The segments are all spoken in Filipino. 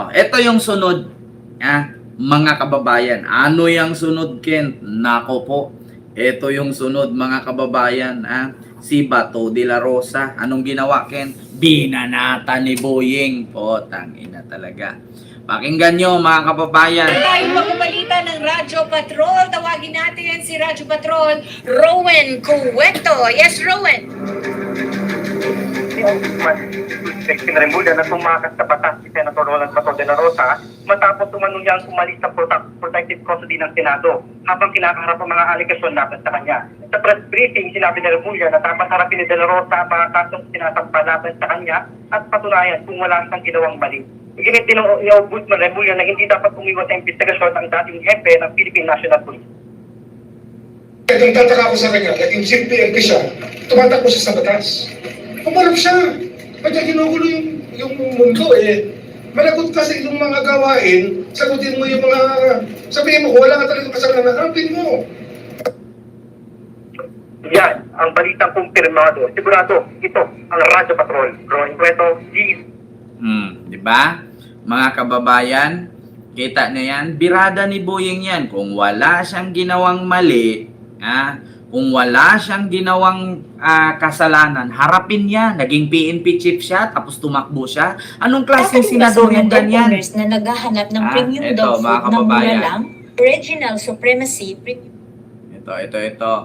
Ito yung sunod, mga kababayan. Ano yung sunod, Ken? Nako po. Ito yung sunod, mga kababayan. Si Bato de la Rosa. Anong ginawa, Ken? Binanata ni Boying. Tangina talaga. Pakinggan nyo, mga kababayan. Tayong magbabalita ng Radyo Patrol. Tawagin natin si Radyo Patrol, Rowan Cueto. Yes, Rowan. Kinarimulan na tumakas sa batas si Senator Roland Bato de la Rosa matapos umanong niyang umalis sa protective custody ng Senado habang kinakaharap ang mga aligasyon laban sa kanya. Sa press briefing, sinabi ni Remulla na dapat harapin ni de la Rosa ang mga kasong sinasampa laban sa kanya at patunayan kung wala siyang ginawang mali. Iginit din ni Ombudsman Remulla na hindi dapat umiwas sa investigasyon ang dating hepe ng Philippine National Police. Nung tataka ko sa kanya, naging chief PNP siya, tumatakbo siya sa batas. Pumarap siya. Kaya ginugulo yung mundo eh. Managot ka sa iyong mga gawain, sagutin mo yung mga, sabihin mo, wala ka talagang kasalanan, harapin mo. Yan ang balitang kumpirmado. Sigurado, ito ang Radyo Patrol. Rowan Cueto, Di ba? Mga kababayan, kita na yan, birada ni Boying yan. Kung wala siyang ginawang mali, kung wala siyang ginawang kasalanan, harapin niya. Naging PNP chief siya, tapos tumakbo siya. Anong klaseng senador yung ganyan? Na naghahanap ng premium ito, dog mga food na mura kababayan. lang, original supremacy, Ito.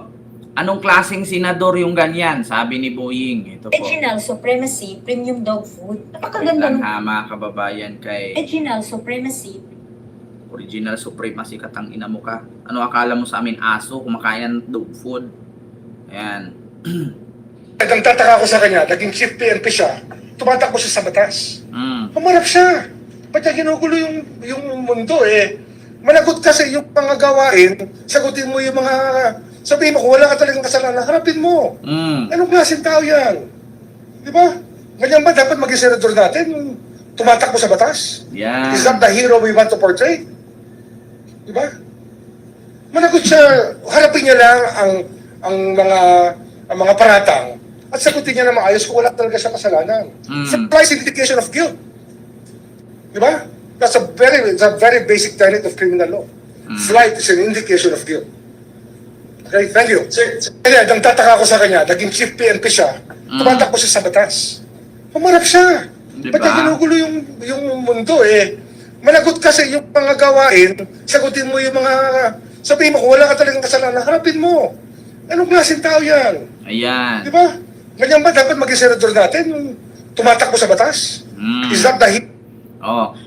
Anong klaseng senador yung ganyan? Sabi ni Boying. Ito po. original supremacy, premium dog food. Wait Napakaganda lang ng mga kababayan kay original supremacy. Original Supremacy, katang ina mo ka. Ano akala mo sa amin, aso, kumakain ng dog food? Ayan. Nang tataka ko sa kanya, naging chief PNP siya, tumatakbo siya sa batas. Pumarap siya. Kaya ginugulo yung mundo eh. Managot ka sa iyong mga gawain, sagutin mo yung mga, sabihin mo, kung wala ka talagang kasalanan, harapin mo. Anong klaseng tao yan? Di ba? Ganyan ba dapat maging senador natin? Yung tumatakbo sa batas? Yan. Is that the hero we want to portray? Di ba? Managot siya, harapin niya lang ang mga paratang at sagutin niya na maayos kung wala talaga siya kasalanan. Supplies indication of guilt. Di ba? It's a very basic tenet of criminal law. Flight is an indication of guilt. Okay, thank you. Kaya, nang tataka ko sa kanya, naging chief PNP siya, tumatakbo siya sa batas. Pumarap siya. Diba? Kaya ginugulo yung mundo eh. Managot ka sa iyong mga gawain, sagutin mo yung mga, sabihin mo, kung wala ka talagang kasalanan, harapin mo. Anong klaseng tao yan? Ayan. Di ba? Ganyan ba dapat maging senador natin? Yung tumatakbo sa batas? Is that the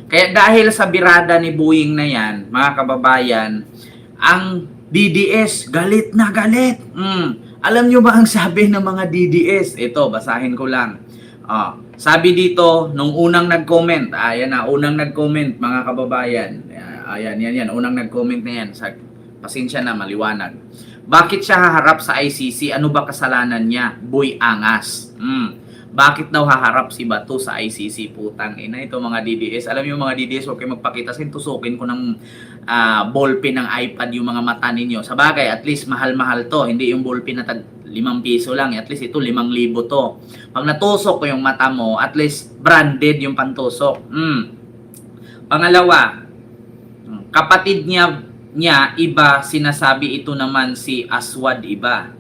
Kaya dahil sa birada ni Boying na yan, mga kababayan, ang DDS galit na galit. Alam nyo ba ang sabi ng mga DDS? Ito, basahin ko lang. Sabi dito, nung unang nag-comment, ayan na, unang nag-comment, mga kababayan. Ayan, unang nag-comment na yan. Pasensya na, maliwanag. Bakit siya haharap sa ICC? Ano ba kasalanan niya? Boy angas. Bakit daw haharap si Bato sa ICC? Putang ina, ito mga DDS. Alam niyo mga DDS, huwag kayo magpakita. Tusukin ko ng ballpen ng iPad yung mga mata ninyo. Sa bagay, at least mahal-mahal to. Hindi yung ballpen na tag 5 piso lang. At least ito 5,000 to. Pag natusok ko yung mata mo, at least branded yung pantusok. Pangalawa, kapatid niya iba, sinasabi ito naman si Aswad iba.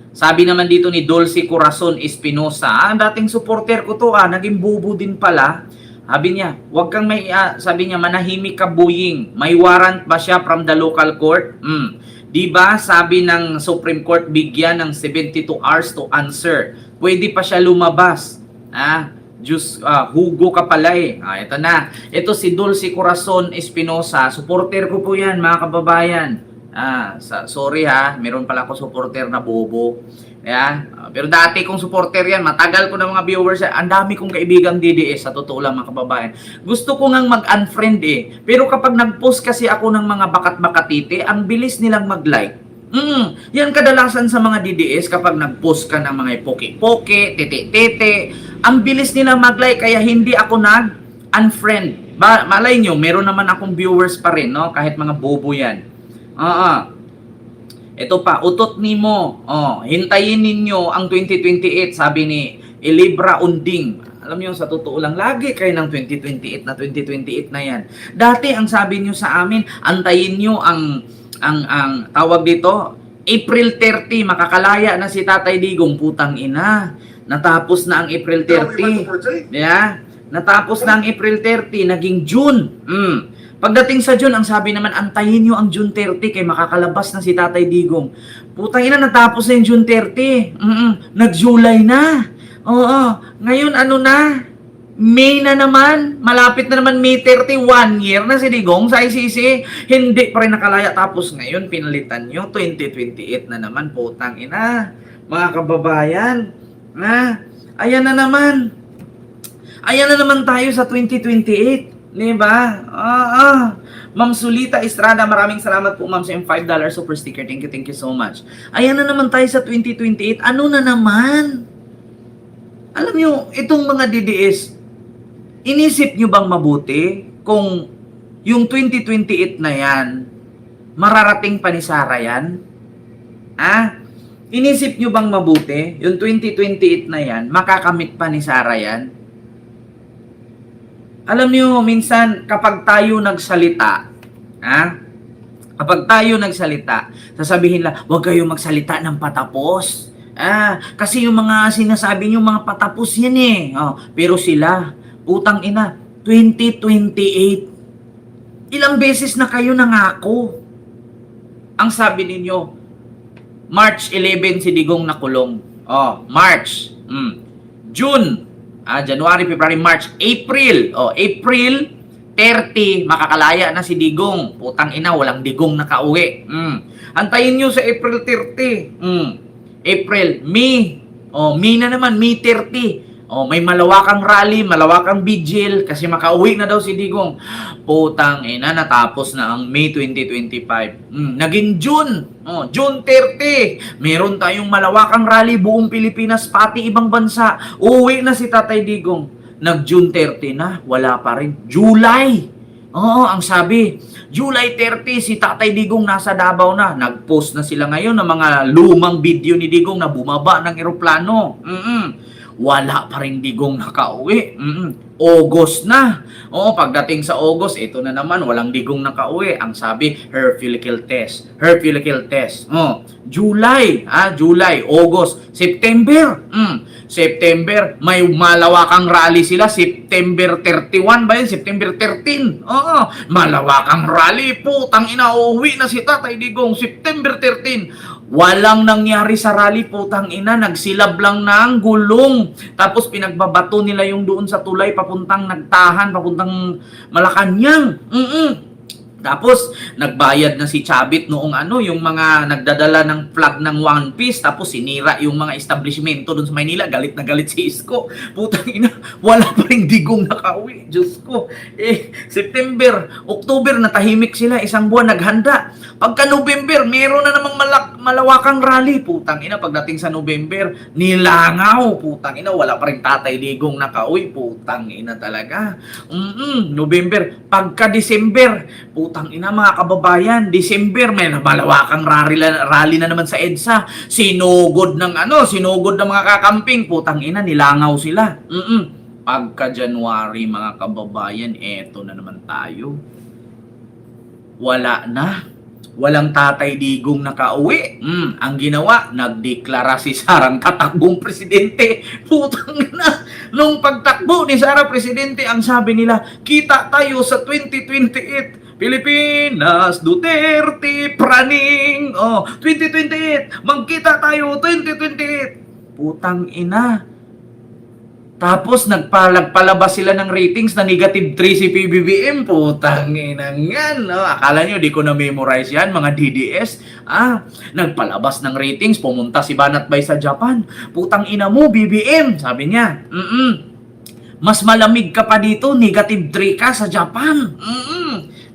Sabi naman dito ni Dulce Corazon Espinosa, dating supporter ko to, naging bubo din pala. Sabi niya, wag kang sabi niya, manahimik ka Boying. May warrant ba siya from the local court? Diba, sabi ng Supreme Court, bigyan ng 72 hours to answer. Pwede pa siya lumabas. Hugo ka pala eh. Ito na. Ito si Dulce Corazon Espinosa. Supporter ko po yan, mga kababayan. Sorry meron pala ako supporter na bobo. Pero dati kong supporter yan, matagal ko na mga viewers. Ang dami kong kaibigang DDS, sa totoo lang mga kababayan. Gusto ko ngang mag-unfriend pero kapag nag-post kasi ako ng mga bakat-bakatite, ang bilis nilang mag-like. Yan kadalasan sa mga DDS kapag nag-post ka ng mga poke-poke, tete-tete, ang bilis nilang mag-like kaya hindi ako nag-unfriend. Malay nyo, meron naman akong viewers pa rin, no? Kahit mga bobo yan. Ito pa, utot nimo. Hintayin ninyo ang 2028, sabi ni Elibra Unding. Alam niyo, sa totoo lang, lagi kayo ng 2028 na yan. Dati, ang sabi niyo sa amin, antayin niyo ang tawag dito, April 30, makakalaya na si Tatay Digong. Putang ina. Natapos na ang April 30. Yeah. Natapos na ang April 30, naging June. Pagdating sa June, ang sabi naman, antayin nyo ang June 30 kay makakalabas na si Tatay Digong. Putang ina, natapos na yung June 30. Nag-July na. Oo. Ngayon, ano na? May na naman. Malapit na naman May 31 year na si Digong sa ICC. Hindi pa rin nakalaya. Tapos ngayon, pinalitan nyo. 2028 na naman. Putang ina. Mga kababayan. Ayan na naman. Ayan na naman tayo sa 2028. Diba? Ma'am Sulita Estrada, maraming salamat po ma'am sa yung $5 super sticker. Thank you so much. Ayan na naman tayo sa 2028. Ano na naman? Alam nyo, itong mga DDS, inisip nyo bang mabuti kung yung 2028 na yan, mararating pa ni Sara yan? Inisip nyo bang mabuti, yung 2028 na yan, makakamit pa ni Sara yan? Alam niyo, minsan kapag tayo nagsalita, kapag tayo nagsalita, sasabihin lang, huwag kayo magsalita ng patapos. Kasi yung mga sinasabi niyo, mga patapos yan eh. Pero sila, putang ina, 2028. Ilang beses na kayo nangako. Ang sabi ninyo, March 11 si Digong nakulong. March. June. January, February, March, April. April 30, makakalaya na si Digong. Putang ina, walang Digong nakauwi. Antayin nyo sa April 30. April, May. May na naman, May 30. May malawakang rally, malawakang vigil kasi makauwi na daw si Digong. Putang ina, natapos na ang May 2025. Naging June. June 30. Meron tayong malawakang rally buong Pilipinas, pati ibang bansa. Uwi na si Tatay Digong. Nag-June 30 na, wala pa rin. July. Ang sabi, July 30, si Tatay Digong nasa Davao na. Nag-post na sila ngayon ng mga lumang video ni Digong na bumaba ng eroplano. Wala pa rin Digong nakauwi. August na. Pagdating sa August, ito na naman, walang Digong nakauwi. Ang sabi, her follicle test. July, August, September. September, may malawakang rally sila. September 31 ba yun? September 13. Malawakang rally. Putang ina, uuwi na si Tatay Digong. September 13. Walang nangyari sa rally, putang ina, nagsilab lang ng gulong. Tapos pinagbabato nila yung doon sa tulay papuntang Nagtahan, papuntang Malacanang. Tapos nagbayad na si Chavit noong yung mga nagdadala ng flag ng One Piece, tapos sinira yung mga establishmento doon sa Maynila. Galit na galit si Isko. Putang ina, wala pa ring Digong nakauwi. Diyos ko. September, October, natahimik sila. Isang buwan naghanda. Pagka November, meron na namang malawakang rally. Putang ina, pagdating sa November, nilangaw. Putang ina, wala pa rin Tatay Digong nakauwi. Putang ina talaga. November, pagka December, putang ina mga kababayan, December, may malawakang rally na naman sa EDSA. Sinugod ng mga kakamping. Putang ina, nilangaw sila. Pagka January, mga kababayan, eto na naman tayo. Wala na. Walang Tatay Digong nakauwi. Ang ginawa, nagdeklara si Sarang tatakbong presidente. Putang ina. Nung pagtakbo ni Sara presidente, ang sabi nila, kita tayo sa 2028. Pilipinas, Duterte, praning. 2028. Magkita tayo, 2028. Putang ina. Tapos nagpalabas sila ng ratings na negative 3 si PBBM. Putang ina yan. Akala nyo di ko na-memorize yan, mga DDS. Nagpalabas ng ratings, pumunta si Banat Bay sa Japan. Putang ina mo, BBM, sabi niya. Mas malamig ka pa dito, negative 3 ka sa Japan.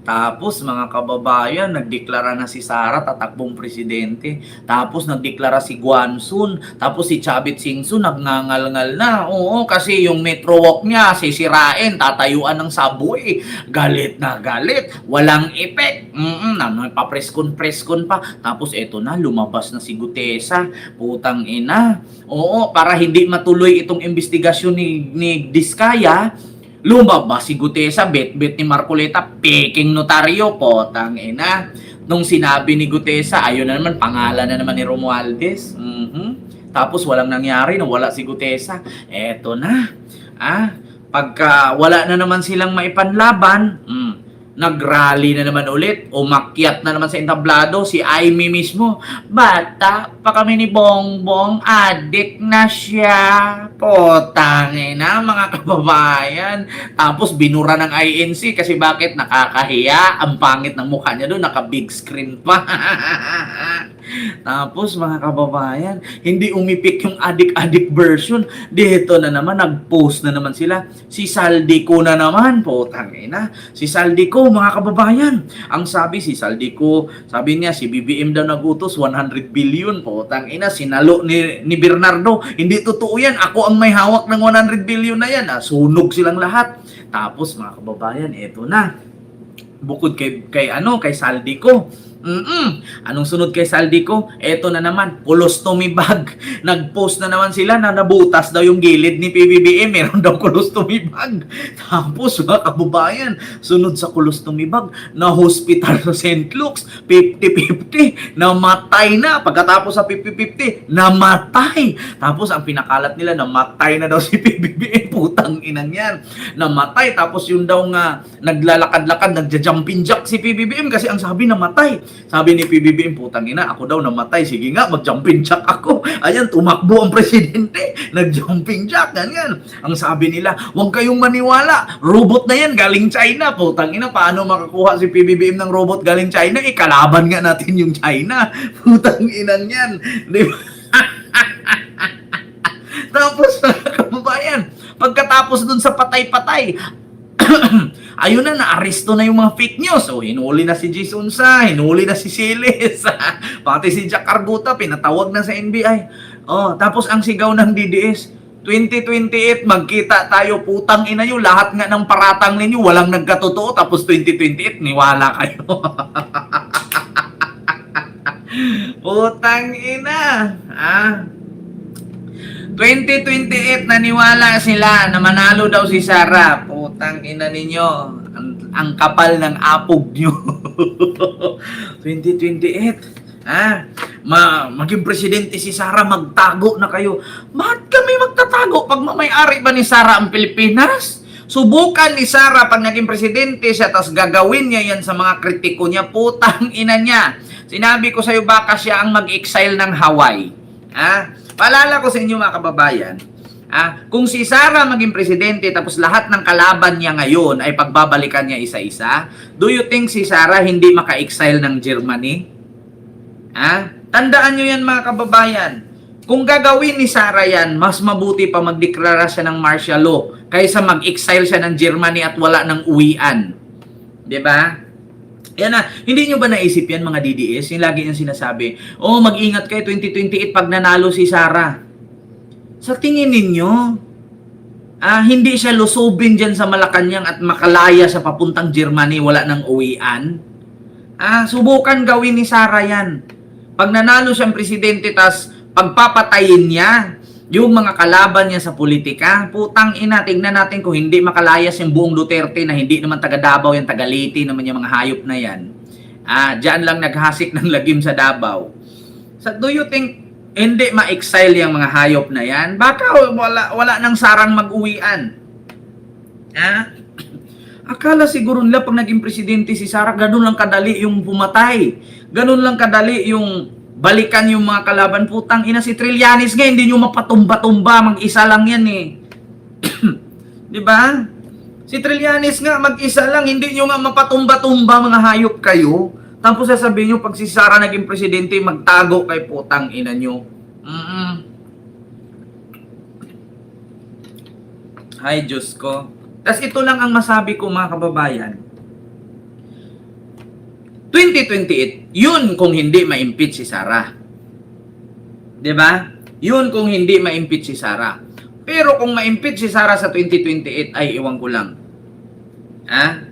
Tapos mga kababayan, nagdeklara na si Sara tatakbong presidente. Tapos nagdeklara si Guansun. Tapos si Chavit Singson nagngangal-ngal na. Oo, kasi yung metro walk niya sisirain, tatayuan ng subway. Galit na galit. Walang effect. Papreskon-preskon pa. Tapos eto na, lumabas na si Gutesa. Putang ina. Oo, para hindi matuloy itong investigasyon ni Diskaya, lumabas si Gutesa, bet-bet ni Marcoleta, peking notaryo, potang ina. Nung sinabi ni Gutesa, ayun na naman, pangalan na naman ni Romualdez. Tapos walang nangyari, nawala si Gutesa. Eto na. Pagka wala na naman silang maipanlaban, nag-rally na naman ulit, umakyat na naman sa entablado, si Aimee mismo, bata pa kami ni Bongbong, adik na siya, potangin na mga kababayan. Tapos binura ng INC kasi bakit nakakahiya, ang pangit ng mukha niya doon, naka-big screen pa. Tapos mga kababayan, hindi umipik yung adik-adik version. Dito na naman, nag-post na naman sila. Si Saldico na naman, potangina. Si Saldico, mga kababayan. Ang sabi si Saldico, sabi niya, si BBM daw nagutos, 100 billion, potangina. Sinalo ni Bernardo. Hindi totoo yan. Ako ang may hawak ng 100 billion na yan. Sunog silang lahat. Tapos mga kababayan, eto na. Bukod kay Saldico. Anong sunod kay Saldico? Eto na naman, colostomy bag. Nag-post na naman sila na nabutas daw yung gilid ni PBBM. Meron daw colostomy bag. Tapos mga kababayan, sunod sa colostomy bag, na hospital sa St. Luke's, 50-50, namatay na. Pagkatapos sa 50-50, namatay. Tapos ang pinakalat nila, namatay na daw si PBBM. Putang inang yan. Namatay. Tapos yun daw nga, naglalakad-lakad, nagja-jumping jack si PBBM kasi ang sabi namatay. Sabi ni PBBM, putang ina, ako daw namatay. Sige nga, mag-jumping jack ako. Ayan, tumakbo ang presidente. Nag-jumping jack, ganyan. Ang sabi nila, huwag kayong maniwala. Robot na yan, galing China. Putang ina, paano makakuha si PBBM ng robot galing China? Kalaban nga natin yung China. Putang inang yan. Di ba? Tapos, kababayan, pagkatapos dun sa patay-patay, ayun na, naaresto na yung mga fake news. So, hinuli na si Jason Sa, hinuli na si Siles, pati si Jack Arguta, pinatawag na sa NBI. Tapos ang sigaw ng DDS, 2028, magkita tayo, putang ina nyo, lahat nga ng paratang ninyo, walang nagkatotoo, tapos 2028, niwala kayo. Putang ina. 2028, naniwala sila na manalo daw si Sara. Putang ina ninyo. Ang kapal ng apog nyo. 2028. Maging presidente si Sara, magtago na kayo. Bakit kami magtatago? Pag may-ari ba ni Sara ang Pilipinas? Subukan ni Sara pag naging presidente siya, tas gagawin niya yan sa mga kritiko niya. Putang ina niya. Sinabi ko sa'yo, baka siya ang mag-exile ng Hawaii. Paalala ko sa inyo mga kababayan, kung si Sara maging presidente tapos lahat ng kalaban niya ngayon ay pagbabalikan niya isa-isa, do you think si Sara hindi maka-exile ng Germany? Tandaan nyo yan mga kababayan. Kung gagawin ni Sara yan, mas mabuti pa magdeklara siya ng martial law kaysa mag-exile siya ng Germany at wala ng uwian. Diba? Yan na, hindi nyo ba naisip yan mga DDS? Yung lagi nyo sinasabi, mag-ingat kayo 2028 pag nanalo si Sara. Sa tingin ninyo, hindi siya lusubin dyan sa Malacanang at makalaya sa papuntang Germany, wala ng uwian? Subukan gawin ni Sara yan. Pag nanalo siyang presidente, tas pagpapatayin niya yung mga kalaban niya sa politika, putang ina, tingnan natin kung hindi makalayas yung buong Duterte na hindi naman taga Davao, yung taga Leyte naman yung mga hayop na yan. Diyan lang naghasik ng lagim sa Davao. So, do you think hindi ma-exile yung mga hayop na yan? Baka wala nang Sarang mag-uwian. Akala siguro nila pag naging presidente si Sara, ganun lang kadali yung pumatay. Ganun lang kadali yung balikan yung mga kalaban. Putang ina, si Trillanes nga, hindi nyo mapatumba-tumba, mag-isa lang yan diba? Si Trillanes nga, mag-isa lang, hindi nyo nga mapatumba-tumba, mga hayop kayo. Tapos sasabihin nyo, pag si Sara naging presidente, magtago kay putang ina nyo. Ay, Diyos ko. Tapos ito lang ang masabi ko mga kababayan. 2028, yun kung hindi ma-impeach si Sara. 'Di ba? Yun kung hindi ma-impeach si Sara. Pero kung ma-impeach si Sara sa 2028, ay iwan ko lang. Ha?